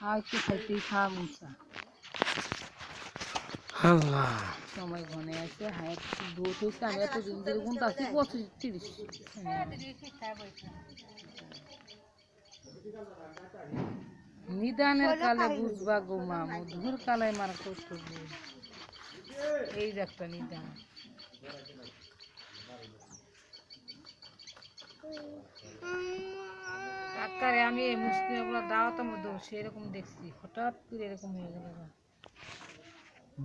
খাইতে খাইতেই খাওয়া মুছা আল্লাহ সময় ঘনে আছে হায়াত ভোট হয়েছে আমি এতদিন ধরে গুনতে আসছি 25-30 নিদানের কালে বুঝবা গো মা মধুর কালে মার কষ্ট বুঝ এই যে একটা নিদান আকারে আমি এই মুসলিম ওগুলো দাওয়াতের মধ্যে সেরকম দেখছি হঠাৎ করে এরকম হয়ে গেল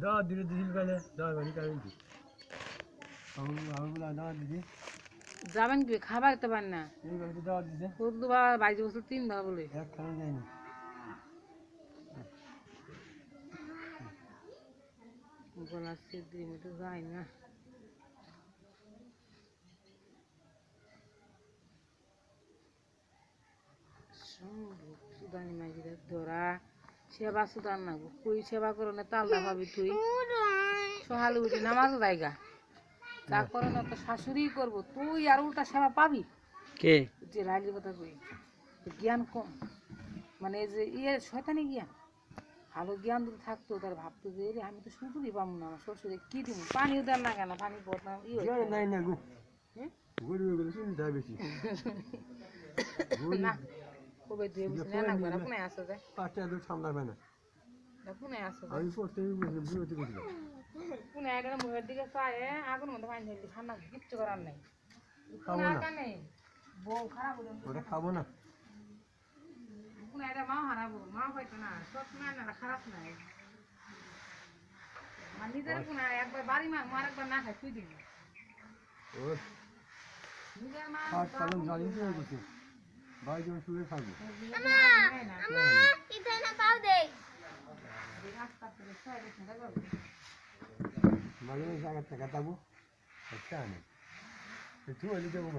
দাওয়াত দিলে দিছিল কালে দাওয়াত বাড়ি কালে দিছি আমি দাওয়াত দিছি যাবেন কি খাবার তো পারেন না এই বাড়িতে দাওয়াত দিছে চোদ্দ বার 22 বছর 3 বার বলে একখানে যায়নি গলা সিদ্ধি মতো যায় না সুদানি মাঝিদের ধরা সেবা সুদান না কই সেবা করো না তাল্লা ভাবি তুই সকালে উঠে নামাজ জায়গা যা করো না তো শাশুড়ি করবো তুই আর উল্টা সেবা পাবি কে যে রাইলির কথা কই জ্ঞান কম মানে যে শয়তানি জ্ঞান ভালো জ্ঞান যদি থাকতো তার ভাবতো যে রে আমি তো সুযোগই পাবো না আমার শ্বশুরে কি দিব পানিও দেন না কেন পানি বদনাম নাই না গো গরিব গেলে শুনতে হয় বেশি না কবে ধুয়ে বুঝি না লাগবে না কোনে আসো যায় পাঁচটা তো সামলাবে না কোনে আসো আমি পড়তে বুঝতে গেছিলাম কোনে একটা মুখের দিকে চায় আগুন মধ্যে পানি ঢেলে ঠান্ডা কিচ্ছু করার নাই খাবো না নেই বউ খারাপ হলো ওটা খাবো না কোনে একটা মা হারাবো মা পাইতো না সব না খারাপ নাই আর নিজের কোনে একবার বাড়ি মার একবার না খাই তুই দিবি ও নিজের মা পাঁচ পালন জানি তো কিছু ভাই যখন শুয়ে থাকবো মাঝে মাঝে জায়গার টাকা থাকবো আচ্ছা আমি একটু হলে যাবো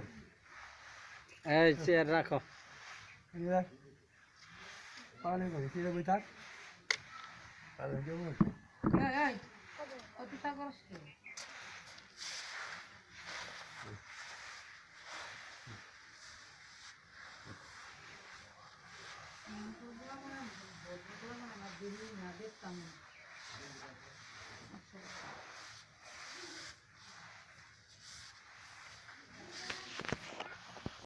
এই চেয়ার রাখো পালে করে সেটা বই থাক পালে যাবো এই অতি সাগর দেখতাম